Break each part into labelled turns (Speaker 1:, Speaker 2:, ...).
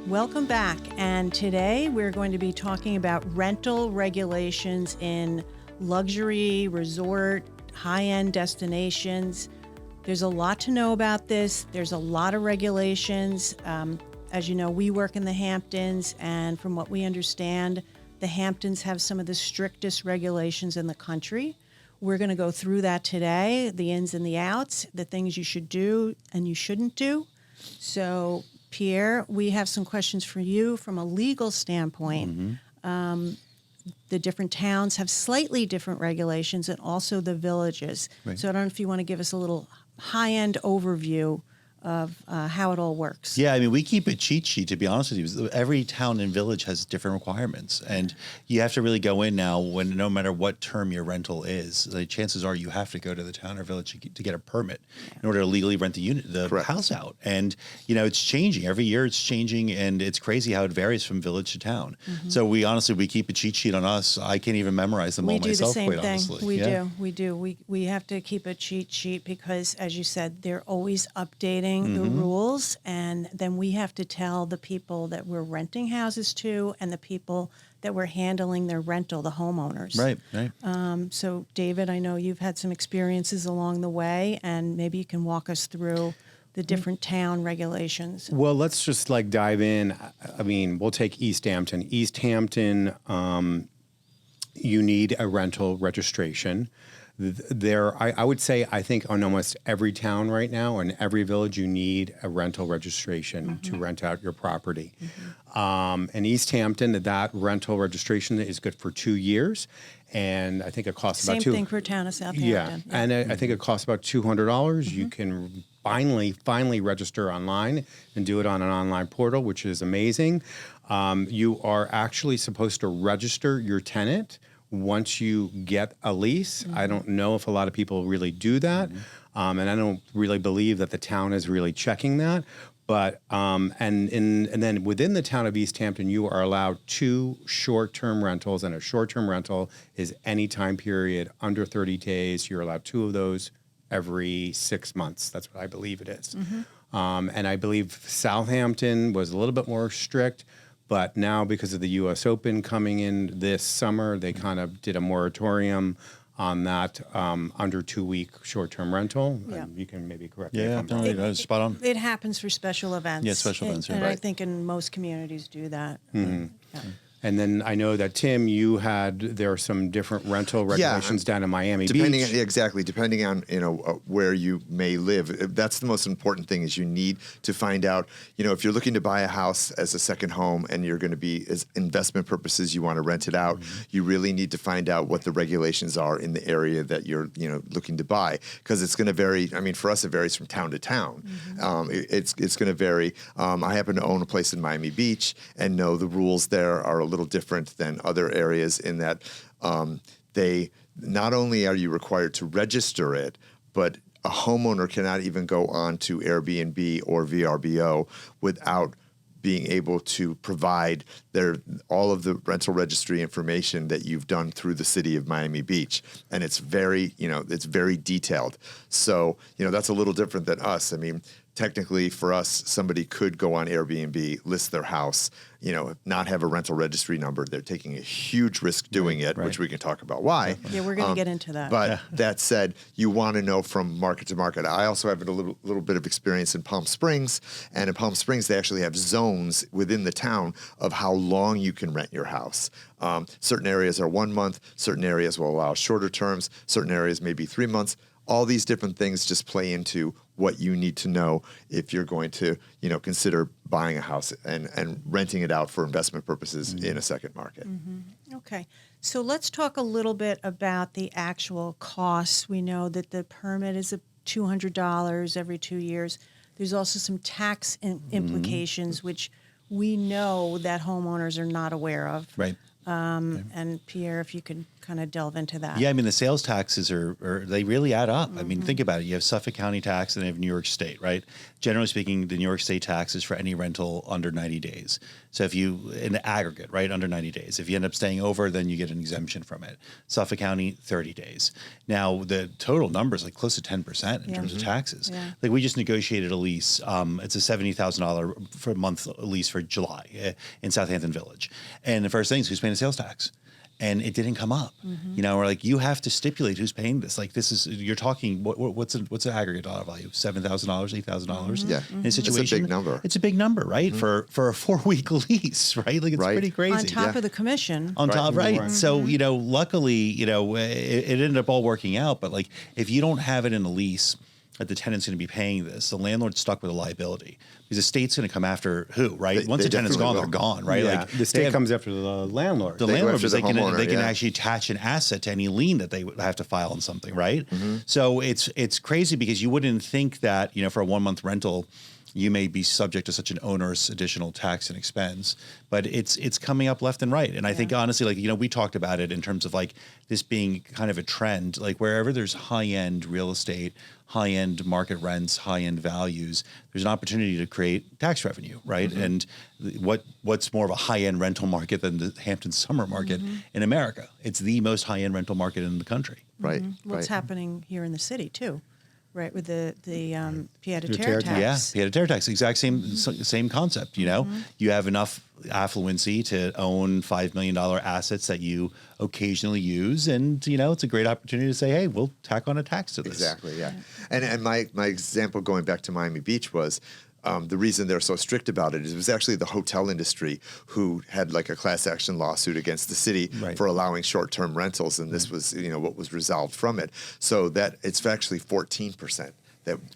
Speaker 1: Welcome back, and today we're going to be talking about rental regulations in luxury, resort, high-end destinations. There's a lot to know about this. There's a lot of regulations. As you know, we work in the Hamptons, and from what we understand, the Hamptons have some of the strictest regulations in the country. We're going to go through that today, the ins and the outs, the things you should do and you shouldn't do. So, Pierre, we have some questions for you from a legal standpoint. The different towns have slightly different regulations, and also the villages.
Speaker 2: Right.
Speaker 1: So I don't know if you want to give us a little high-end overview of how it all works.
Speaker 2: Yeah, I mean, we keep a cheat sheet, to be honest with you. Every town and village has different requirements, and you have to really go in now when no matter what term your rental is, the chances are you have to go to the town or village to get a permit in order to legally rent the house out. And, you know, it's changing. Every year it's changing, and it's crazy how it varies from village to town. So we keep a cheat sheet on us. I can't even memorize them all myself, quite honestly.
Speaker 1: We do. We have to keep a cheat sheet because, as you said, they're always updating the rules, and then we have to tell the people that we're renting houses to and the people that we're handling their rental, the homeowners.
Speaker 2: Right.
Speaker 1: So, David, I know you've had some experiences along the way, and maybe you can walk us through the different town regulations.
Speaker 3: Well, let's just dive in. I mean, we'll take East Hampton. East Hampton, you need a rental registration. I would say, I think on almost every town right now and every village, you need a rental registration to rent out your property. In East Hampton, that rental registration is good for 2 years. And I think it costs
Speaker 1: Same
Speaker 3: about
Speaker 1: thing for town of Southampton.
Speaker 3: Yeah. And I think it costs about $200. You can finally register online and do it on an online portal, which is amazing. You are actually supposed to register your tenant once you get a lease. I don't know if a lot of people really do that. And I don't really believe that the town is really checking that. But and then within the town of East Hampton, you are allowed 2 short-term rentals, and a short-term rental is any time period under 30 days. You're allowed 2 of those every 6 months. That's what I believe it is. And I believe Southampton was a little bit more strict, but now because of the U.S. Open coming in this summer, they kind of did a moratorium on that under 2-week short-term rental.
Speaker 1: Yeah.
Speaker 3: And you can maybe correct me
Speaker 2: Yeah,
Speaker 3: if I'm wrong.
Speaker 2: spot on.
Speaker 1: It happens for special events.
Speaker 2: Yeah, special events,
Speaker 1: And
Speaker 2: right.
Speaker 1: I think in most communities do that. Yeah.
Speaker 3: And then I know that, Tim, there are some different rental regulations down in Miami Beach.
Speaker 4: Depending on where you may live. That's the most important thing is you need to find out, if you're looking to buy a house as a second home and you're going to be, as investment purposes, you want to rent it out, you really need to find out what the regulations are in the area that you're, looking to buy, because it's going to vary. I mean, for us, it varies from town to town. It's going to vary. I happen to own a place in Miami Beach and know the rules there are a little different than other areas in that they not only are you required to register it, but a homeowner cannot even go on to Airbnb or VRBO without being able to provide all of the rental registry information that you've done through the city of Miami Beach. And it's very, it's very detailed. So, that's a little different than us. I mean, technically for us, somebody could go on Airbnb, list their house, not have a rental registry number. They're taking a huge risk doing it, which we can talk about why.
Speaker 1: Yeah, we're going to get into that.
Speaker 4: But that said, you want to know from market to market. I also have a little bit of experience in Palm Springs. And in Palm Springs, they actually have zones within the town of how long you can rent your house. Certain areas are 1 month. Certain areas will allow shorter terms. Certain areas maybe 3 months. All these different things just play into what you need to know if you're going to, consider buying a house and renting it out for investment purposes in a second market.
Speaker 1: Okay. So let's talk a little bit about the actual costs. We know that the permit is $200 every 2 years. There's also some tax implications, which we know that homeowners are not aware of.
Speaker 2: Right.
Speaker 1: And Pierre, if you could kind of delve into that.
Speaker 2: Yeah, I mean, the sales taxes they really add up. I mean, think about it. You have Suffolk County tax and you have New York State, right? Generally speaking, the New York State tax is for any rental under 90 days. So if you, in the aggregate, right, under 90 days, if you end up staying over, then you get an exemption from it. Suffolk County, 30 days. Now, the total number is like close to 10% in terms of taxes.
Speaker 1: Yeah.
Speaker 2: Like we just negotiated a lease. It's a $70,000 for a month lease for July in Southampton Village. And the first thing is who's paying the sales tax? And it didn't come up. You know, we're like, you have to stipulate who's paying this. Like this is, you're talking, what's an aggregate dollar value? $7,000, $8,000?
Speaker 4: Yeah.
Speaker 2: In a situation.
Speaker 4: It's a big number.
Speaker 2: It's a big number, right? For a 4-week lease, right? Like it's pretty crazy.
Speaker 1: On top of the commission.
Speaker 2: On top, right? So, you know, luckily, you know, it ended up all working out. But like, if you don't have it in the lease that the tenant's going to be paying this, the landlord's stuck with a liability because the state's going to come after who, right? Once the tenant's gone, they're gone, right?
Speaker 3: Yeah,
Speaker 2: Like
Speaker 3: the state comes after the landlord.
Speaker 2: The
Speaker 4: They go
Speaker 2: landlord,
Speaker 4: after
Speaker 2: because
Speaker 4: the
Speaker 2: they can
Speaker 4: homeowner,
Speaker 2: actually attach an asset to any lien that they would have to file on something, right? So it's crazy because you wouldn't think that, you know, for a 1-month rental, you may be subject to such an onerous additional tax and expense, but it's coming up left and right. And I think honestly, like, you know, we talked about it in terms of like this being kind of a trend, like wherever there's high-end real estate, high-end market rents, high-end values, there's an opportunity to create tax revenue, right? And what's more of a high-end rental market than the Hampton summer market in America? It's the most high-end rental market in the country.
Speaker 4: Right.
Speaker 1: What's happening here in the city too, right? With the pied à
Speaker 3: Terre
Speaker 1: terre
Speaker 3: tax.
Speaker 2: Yeah,
Speaker 1: tax.
Speaker 2: pied à terre tax, exact same concept. You know, you have enough affluency to own $5 million assets that you occasionally use, and you know it's a great opportunity to say, hey, we'll tack on a tax to this.
Speaker 4: Exactly, yeah. And my example going back to Miami Beach was the reason they're so strict about it is it was actually the hotel industry who had like a class action lawsuit against the city for allowing short-term rentals, and this was, you know, what was resolved from it. So that it's actually 14%.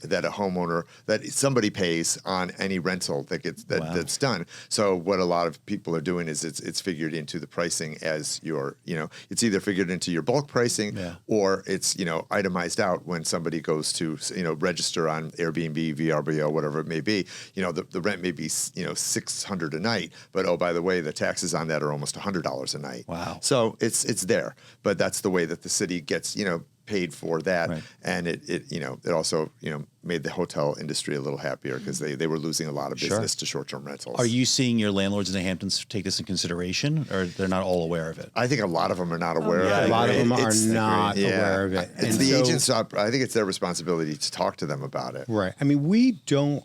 Speaker 4: That a homeowner, that somebody pays on any rental that gets that's done. So what a lot of people are doing is it's figured into the pricing as your, you know, it's either figured into your bulk pricing or it's, you know, itemized out when somebody goes to, you know, register on Airbnb, VRBO, whatever it may be. You know, the rent may be, you know, $600 a night, but oh, by the way, the taxes on that are almost $100 a night.
Speaker 2: Wow.
Speaker 4: So it's there, but that's the way that the city gets, you know, paid for that, and it you know, it also, you know, made the hotel industry a little happier because they were losing a lot of business to short-term rentals.
Speaker 2: Are you seeing your landlords in the Hamptons take this in consideration, or they're not all aware of it?
Speaker 4: I think a lot of them are not aware of it.
Speaker 3: A lot of them are not aware of it.
Speaker 4: It's
Speaker 3: And
Speaker 4: the
Speaker 3: so-
Speaker 4: agent's job. I think it's their responsibility to talk to them about it.
Speaker 3: Right. I mean,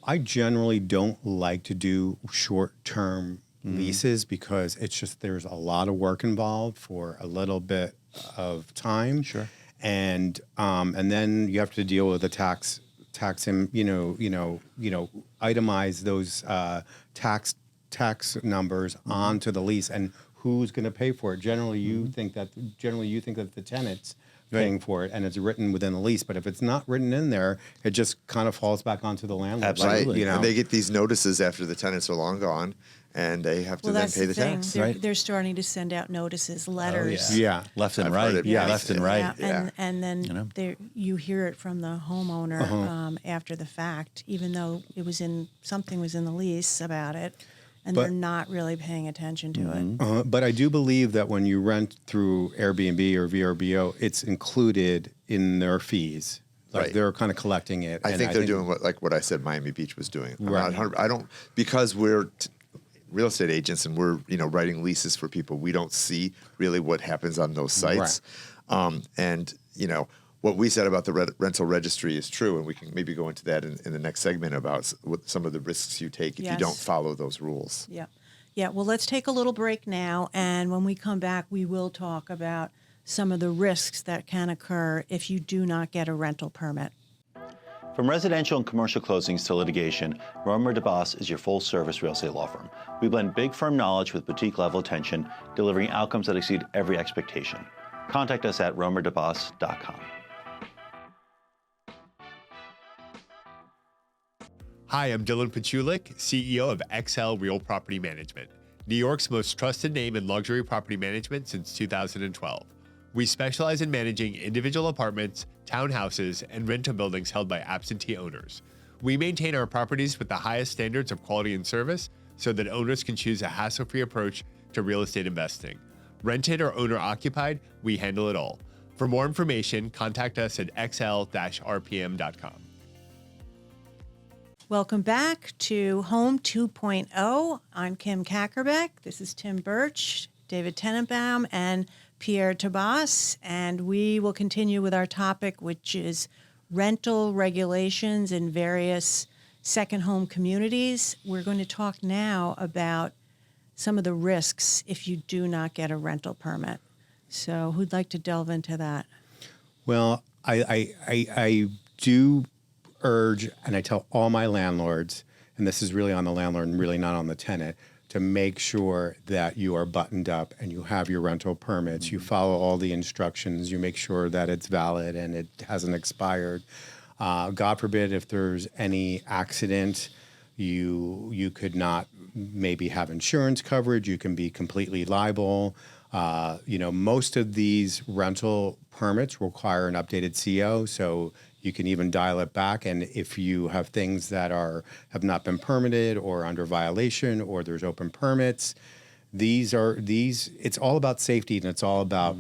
Speaker 3: I generally don't like to do short-term leases because it's just, there's a lot of work involved for a little bit of time. Sure. And then you have to deal with the tax and, itemize those tax numbers onto the lease and who's going to pay for it. Generally, you think that the tenant's paying for it, and it's written within the lease. But if it's not written in there, it just kind of falls back onto the landlord.
Speaker 2: Absolutely.
Speaker 4: Right.
Speaker 3: You know?
Speaker 4: And they get these notices after the tenants are long gone, and they have to then pay the tax.
Speaker 1: They're starting to send out notices, letters.
Speaker 3: Yeah.
Speaker 2: Left and
Speaker 4: I've
Speaker 2: right.
Speaker 4: heard it.
Speaker 2: Yeah, left and right.
Speaker 1: Yeah. And then
Speaker 2: You know?
Speaker 1: you hear it from the homeowner after the fact, even though something was in the lease about it, and they're not really paying attention to it.
Speaker 3: But I do believe that when you rent through Airbnb or VRBO, it's included in their fees. Like they're kind of collecting it.
Speaker 4: I think they're doing what I said Miami Beach was doing. I don't, because we're real estate agents and we're, writing leases for people, we don't see really what happens on those sites. And what we said about the rental registry is true, and we can maybe go into that in the next segment about what some of the risks you take if you don't follow those rules.
Speaker 1: Yeah. Yeah. Well, let's take a little break now. And when we come back, we will talk about some of the risks that can occur if you do not get a rental permit.
Speaker 2: From residential and commercial closings to litigation, Romer Debbas is your full-service real estate law firm. We blend big firm knowledge with boutique-level attention, delivering outcomes that exceed every expectation. Contact us at romerdebbas.com.
Speaker 5: Hi, I'm Dylan Pachulik, CEO of XL Real Property Management, New York's most trusted name in luxury property management since 2012. We specialize in managing individual apartments, townhouses, and rental buildings held by absentee owners. We maintain our properties with the highest standards of quality and service so that owners can choose a hassle-free approach to real estate investing. Rented or owner occupied, we handle it all. For more information, contact us at xl-rpm.com.
Speaker 1: Welcome back to Home 2.0. I'm Kim Kakerbeck. This is Tim Burch, David Tenenbaum, and Pierre Debbas. And we will continue with our topic, which is rental regulations in various second home communities. We're going to talk now about some of the risks if you do not get a rental permit. So who'd like to delve into that?
Speaker 3: Well, I do urge, and I tell all my landlords, and this is really on the landlord and really not on the tenant, to make sure that you are buttoned up and you have your rental permits, you follow all the instructions, you make sure that it's valid and it hasn't expired. God forbid if there's any accident, you could not maybe have insurance coverage, you can be completely liable. Most of these rental permits require an updated CO, so you can even dial it back. And if you have things that have not been permitted or under violation, or there's open permits, it's all about safety and it's all about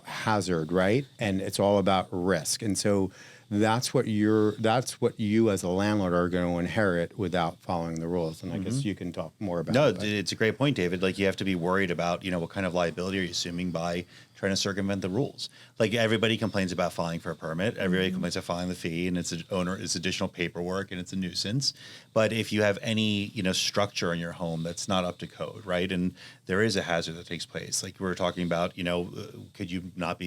Speaker 3: hazard, right? And it's all about risk. And so that's what you as a landlord are going to inherit without following the rules. And I guess you can talk more about it.
Speaker 2: No, it's a great point, David. Like, you have to be worried about, what kind of liability are you assuming by trying to circumvent the rules. Like, everybody complains about filing for a permit. Everybody complains about filing the fee, and it's additional paperwork and it's a nuisance. But if you have any, structure in your home that's not up to code, right? And there is a hazard that takes place. Like we were talking about, could you not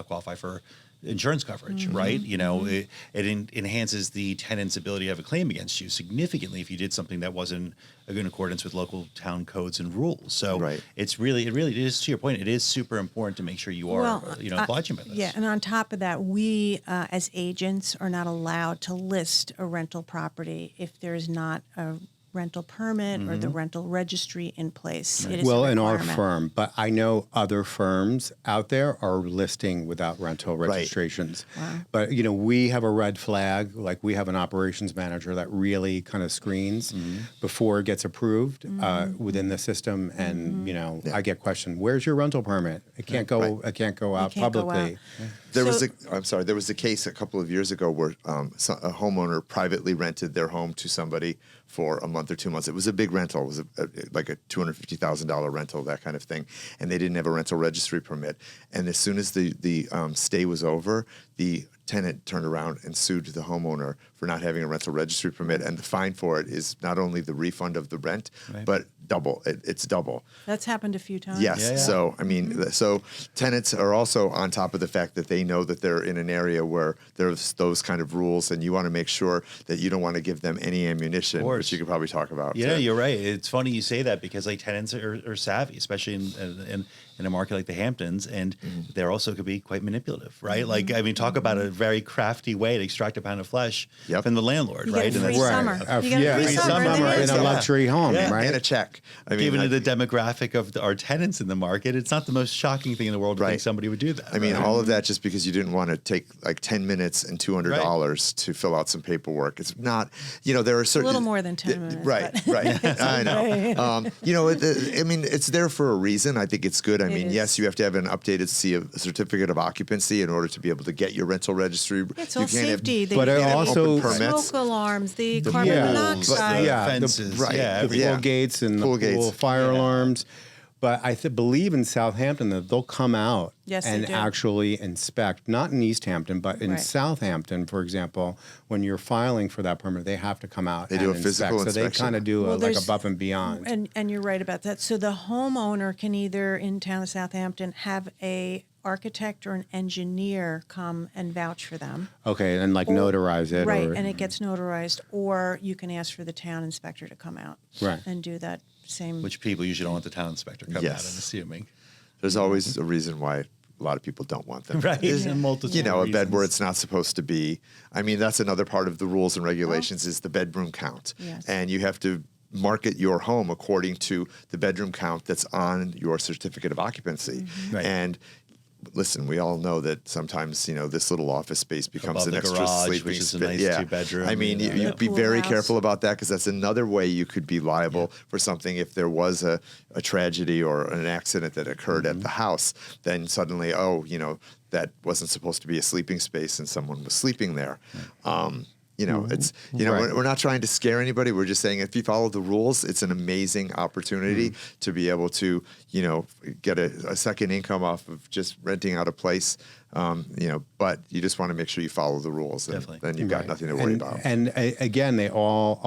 Speaker 2: qualify for insurance coverage, right? It enhances the tenant's ability to have a claim against you significantly if you did something that wasn't in accordance with local town codes and rules. So it really is, to your point, it is super important to make sure you are, obliging by this.
Speaker 1: Yeah, and on top of that, we as agents are not allowed to list a rental property if there is not a rental permit or the rental registry in place. It is a
Speaker 3: in our
Speaker 1: requirement.
Speaker 3: firm, but I know other firms out there are listing without rental registrations.
Speaker 1: Wow.
Speaker 3: But we have a red flag. Like, we have an operations manager that really kind of screens before it gets approved within the system. And I get questioned, "Where's your rental permit? It can't go. It can't go out publicly."
Speaker 4: There was a case a couple of years ago where a homeowner privately rented their home to somebody for a month or 2 months. It was a big rental. It was like a $250,000 rental, that kind of thing. And they didn't have a rental registry permit. And as soon as the stay was over, the tenant turned around and sued the homeowner for not having a rental registry permit. And the fine for it is not only the refund of the rent, but double. It's double.
Speaker 1: That's happened a few times.
Speaker 4: Yes.
Speaker 2: Yeah.
Speaker 4: So, so tenants are also on top of the fact that they know that they're in an area where there's those kind of rules, and you want to make sure that you don't want to give them any ammunition, which you could probably talk about.
Speaker 2: Yeah, you're right. It's funny you say that, because like tenants are savvy, especially in a market like the Hamptons, and they're also could be quite manipulative, right? Like, talk about a very crafty way to extract a pound of flesh from the landlord,
Speaker 1: You
Speaker 2: right?
Speaker 1: get a free summer. You get a free summer
Speaker 3: in a luxury home, right?
Speaker 4: And a check.
Speaker 2: Given the demographic of our tenants in the market, it's not the most shocking thing in the world to think somebody would do that.
Speaker 4: All of that just because you didn't want to take like 10 minutes and $200 to fill out some paperwork. It's not, there are certain...
Speaker 1: A little more than 10 minutes.
Speaker 4: Right. I know. It's there for a reason. I think it's good. Yes, you have to have an updated certificate of occupancy in order to be able to get your rental registry.
Speaker 1: It's all safety.
Speaker 3: But also
Speaker 1: smoke alarms, the carbon monoxide.
Speaker 2: Fences,
Speaker 3: the pool gates and the pool fire alarms. But I believe in Southampton that they'll come out and actually inspect, not in East Hampton, but in Southampton, for example, when you're filing for that permit, they have to come out and
Speaker 4: do a
Speaker 3: inspect.
Speaker 4: physical inspection.
Speaker 3: So they kind of do like above and beyond.
Speaker 1: And you're right about that. So the homeowner can either, in town of Southampton, have a architect or an engineer come and vouch for them.
Speaker 3: Okay, and notarize it.
Speaker 1: Right, and it gets notarized. Or you can ask for the town inspector to come out and do that same.
Speaker 2: Which people usually don't want the town inspector coming out, I'm assuming.
Speaker 4: There's always a reason why a lot of people don't want them.
Speaker 2: Right,
Speaker 4: a bed where it's not supposed to be. That's another part of the rules and regulations is the bedroom count.
Speaker 1: Yes.
Speaker 4: And you have to market your home according to the bedroom count that's on your certificate of occupancy.
Speaker 2: Right.
Speaker 4: And listen, we all know that sometimes, this little office space becomes
Speaker 2: Above
Speaker 4: an
Speaker 2: the
Speaker 4: extra
Speaker 2: garage,
Speaker 4: sleeping
Speaker 2: which is a
Speaker 4: space.
Speaker 2: nice two-bedroom,
Speaker 4: I mean,
Speaker 2: you know.
Speaker 4: you'd be
Speaker 1: Pool
Speaker 4: very
Speaker 1: house.
Speaker 4: careful about that, because that's another way you could be liable for something if there was a tragedy or an accident that occurred at the house. Then suddenly, that wasn't supposed to be a sleeping space and someone was sleeping there. It's,
Speaker 3: Right.
Speaker 4: we're not trying to scare anybody. We're just saying if you follow the rules, it's an amazing opportunity to be able to, get a second income off of just renting out a place. But you just want to make sure you follow the rules, and
Speaker 2: Definitely.
Speaker 4: then you've got
Speaker 3: Right.
Speaker 4: nothing to worry about.
Speaker 3: And again, a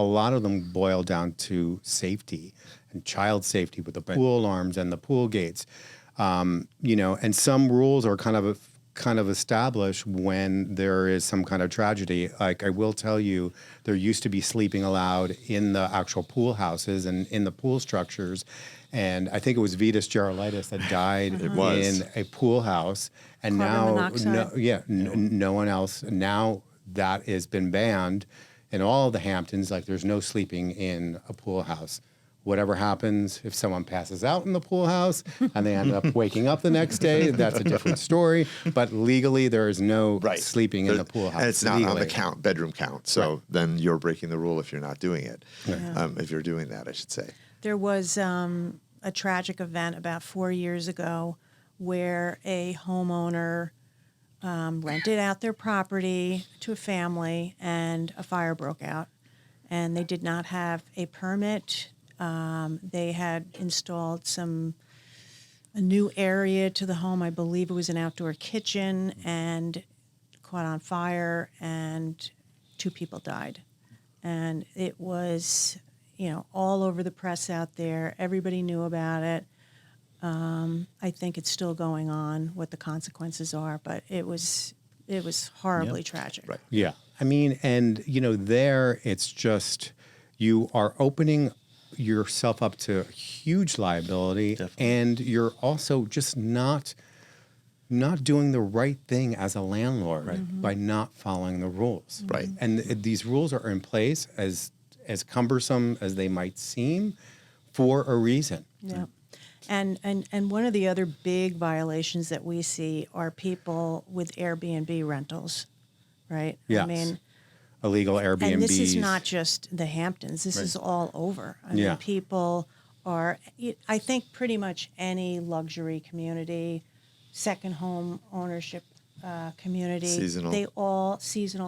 Speaker 3: lot of them boil down to safety and child safety with the pool alarms and the pool gates. And some rules are kind of established when there is some kind of tragedy. Like, I will tell you, there used to be sleeping allowed in the actual pool houses and in the pool structures. And I think it was Vitas Gerolitis that died
Speaker 4: was.
Speaker 3: in a pool house. And
Speaker 1: Carbon
Speaker 3: now,
Speaker 1: monoxide.
Speaker 3: no one else. Now that has been banned in all of the Hamptons. Like, there's no sleeping in a pool house. Whatever happens, if someone passes out in the pool house and they end up waking up the next day, that's a different story. But legally, there is no sleeping in the pool house.
Speaker 4: And it's not on the
Speaker 3: legally.
Speaker 4: bedroom count. So then you're breaking the rule if you're not doing it. If you're doing that, I should say.
Speaker 1: There was a tragic event about 4 years ago where a homeowner rented out their property to a family, and a fire broke out. And they did not have a permit. They had installed a new area to the home. I believe it was an outdoor kitchen, and caught on fire, and 2 people died. And it was, all over the press out there. Everybody knew about it. I think it's still going on, what the consequences are, but it was horribly tragic.
Speaker 4: Right.
Speaker 3: Yeah. I mean, and, there it's just you are opening yourself up to huge liability.
Speaker 2: Definitely.
Speaker 3: And you're also just not doing the right thing as a landlord by not following the rules.
Speaker 4: Right.
Speaker 3: And these rules are in place, as cumbersome as they might seem, for a reason.
Speaker 1: Yeah. And one of the other big violations that we see are people with Airbnb rentals, right?
Speaker 3: Yes.
Speaker 1: I mean,
Speaker 3: Illegal Airbnbs.
Speaker 1: and this is not just the Hamptons. This is all over. I
Speaker 3: Yeah.
Speaker 1: mean, people are, I think pretty much any luxury community, second home ownership community.
Speaker 4: Seasonal.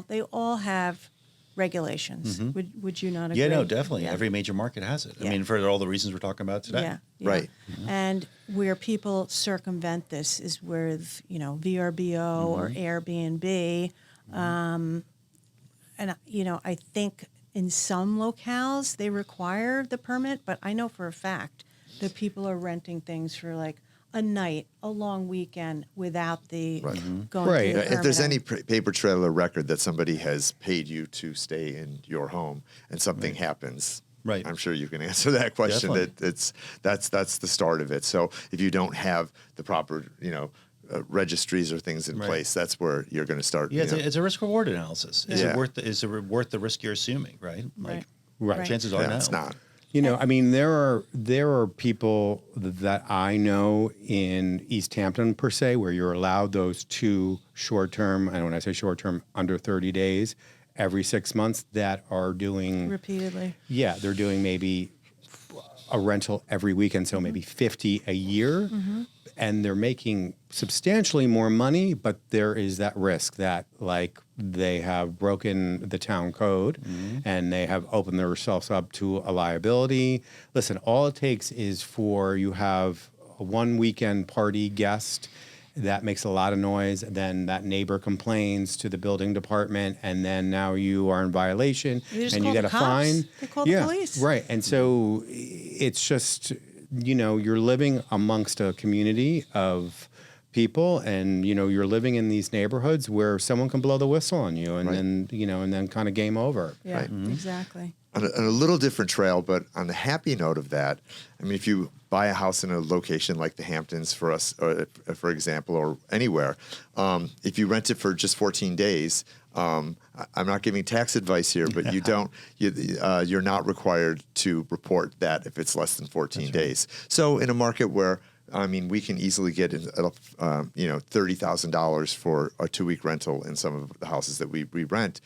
Speaker 1: They all have regulations. Would you not agree?
Speaker 2: Yeah, no, definitely.
Speaker 1: Yeah.
Speaker 2: Every major market has it.
Speaker 1: Yeah.
Speaker 2: I mean, for all the reasons we're talking about today.
Speaker 1: Yeah,
Speaker 4: Right.
Speaker 1: And where people circumvent this is with, VRBO or Airbnb. And, I think in some locales they require the permit, but I know for a fact that people are renting things for like a night, a long weekend without the going
Speaker 3: Right.
Speaker 1: through the
Speaker 4: If there's any
Speaker 1: permitting.
Speaker 4: paper trail or record that somebody has paid you to stay in your home and something happens,
Speaker 2: Right.
Speaker 4: I'm sure you can answer that question.
Speaker 2: Definitely.
Speaker 4: That's the start of it. So if you don't have the proper, registries or things in
Speaker 2: Right.
Speaker 4: place, that's where you're going to start.
Speaker 2: Yeah, it's a risk reward analysis. Is
Speaker 4: Yeah.
Speaker 2: it worth the risk you're assuming, right? Like,
Speaker 3: Right.
Speaker 2: chances are
Speaker 4: yeah,
Speaker 2: no.
Speaker 4: it's not.
Speaker 3: I mean, there are people that I know in East Hampton per se, where you're allowed those 2 short-term, and when I say short-term, under 30 days, every 6 months, that are doing
Speaker 1: Repeatedly.
Speaker 3: Yeah, they're doing maybe a rental every weekend, so maybe 50 a year, and they're making substantially more money, but there is that risk that, like, they have broken the town code and they have opened themselves up to a liability. Listen, all it takes is for you have a 1 weekend party guest that makes a lot of noise, then that neighbor complains to the building department, and then now you are in violation,
Speaker 1: You just
Speaker 3: and
Speaker 1: call
Speaker 3: you
Speaker 1: the
Speaker 3: get a
Speaker 1: cops.
Speaker 3: fine.
Speaker 1: They call the police.
Speaker 3: Right. And so it's just, you're living amongst a community of people, and, you're living in these neighborhoods where someone can blow the whistle on you, and then kind of game over.
Speaker 1: Yeah,
Speaker 4: Right.
Speaker 1: exactly.
Speaker 4: On a little different trail, but on the happy note of that, I mean, if you buy a house in a location like the Hamptons for us, or for example, or anywhere, if you rent it for just 14 days, I'm not giving tax advice here, but you're not required to report that if it's less than 14 days. So in a market where I mean, we can easily get $30,000 for a 2-week rental in some of the houses that we rent.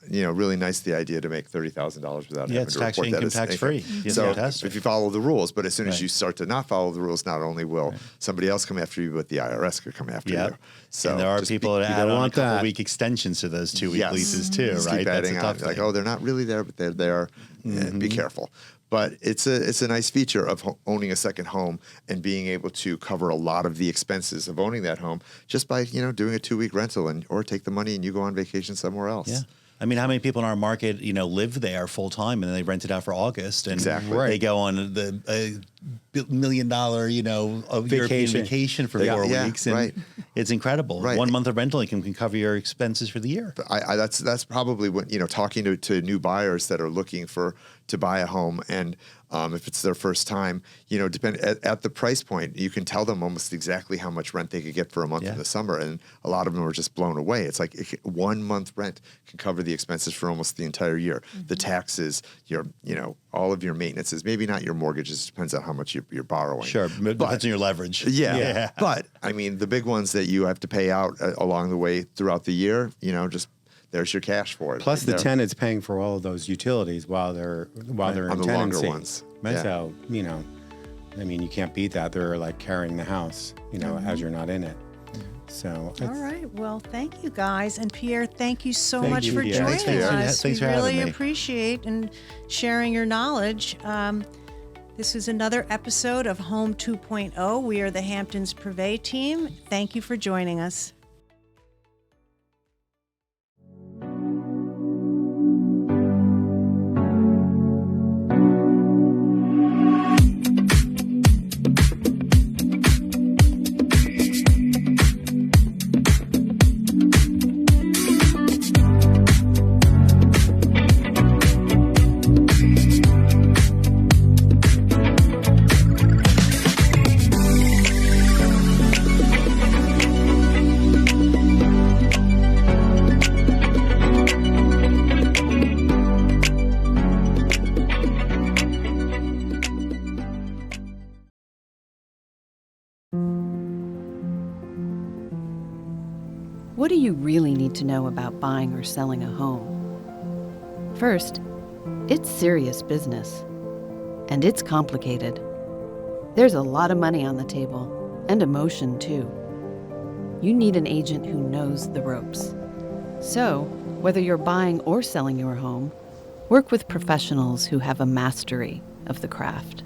Speaker 4: Really nice the idea to make $30,000 without having
Speaker 2: it's
Speaker 4: to
Speaker 2: tax
Speaker 4: report that
Speaker 2: income
Speaker 4: as
Speaker 2: tax free.
Speaker 4: income.
Speaker 2: Yes,
Speaker 4: So
Speaker 2: fantastic.
Speaker 4: if you follow the rules, but as soon as
Speaker 2: Right.
Speaker 4: you start to not follow the rules, not only will somebody else come after you, but the IRS could come after
Speaker 2: Yep.
Speaker 4: you. So
Speaker 2: and there are
Speaker 4: just
Speaker 2: people that
Speaker 3: you
Speaker 2: add
Speaker 3: don't
Speaker 2: on a
Speaker 3: want
Speaker 2: couple
Speaker 3: that.
Speaker 2: week extensions to those 2-week
Speaker 4: Yes.
Speaker 2: leases too,
Speaker 4: Just
Speaker 2: right?
Speaker 4: keep
Speaker 2: That's
Speaker 4: adding
Speaker 2: a
Speaker 4: on.
Speaker 2: tough
Speaker 4: Like,
Speaker 2: thing.
Speaker 4: oh, they're not really there, but they're there. Be careful. But it's a nice feature of owning a second home and being able to cover a lot of the expenses of owning that home just by doing a 2-week rental or take the money and you go on vacation somewhere else.
Speaker 2: Yeah. I mean, how many people in our market, live there full time and then they rent it out for August and
Speaker 4: Exactly.
Speaker 2: they go on the $1 million, European vacation for 4 weeks. And
Speaker 4: right.
Speaker 2: it's incredible.
Speaker 4: Right.
Speaker 2: 1 month of rental income can cover your expenses for the year.
Speaker 4: That's probably what talking to new buyers that are looking to buy a home, and if it's their first time, depend at the price point, you can tell them almost exactly how much rent they could get for a month in the summer, and a lot of them are just blown away. It's like 1 month rent can cover the expenses for almost the entire year. Mm-hmm. The taxes, all of your maintenances, maybe not your mortgages, depends on how much you're borrowing.
Speaker 2: Sure, depends on your leverage.
Speaker 4: Yeah. But I mean, the big ones that you have to pay out along the way throughout the year, just there's your cash for it.
Speaker 3: Plus, the tenant's paying for all of those utilities while they're in
Speaker 4: on the longer
Speaker 3: tenancy.
Speaker 4: ones.
Speaker 3: So I mean, you can't beat that. They're like carrying the house, as you're not in it. So
Speaker 1: All right. Well, thank you guys. And Pierre, thank you so
Speaker 3: Thank
Speaker 1: much
Speaker 3: you,
Speaker 1: for
Speaker 3: Pierre.
Speaker 1: joining
Speaker 2: Thanks, Pierre.
Speaker 1: us.
Speaker 2: Thanks
Speaker 1: we
Speaker 2: for having
Speaker 1: really
Speaker 2: me.
Speaker 1: appreciate and sharing your knowledge. This is another episode of Home 2.0. We are the Hamptons Purvey team. Thank you for joining us.
Speaker 6: What do you really need to know about buying or selling a home? First, it's serious business. And it's complicated. There's a lot of money on the table, and emotion too. You need an agent who knows the ropes. So, whether you're buying or selling your home, work with professionals who have a mastery of the craft.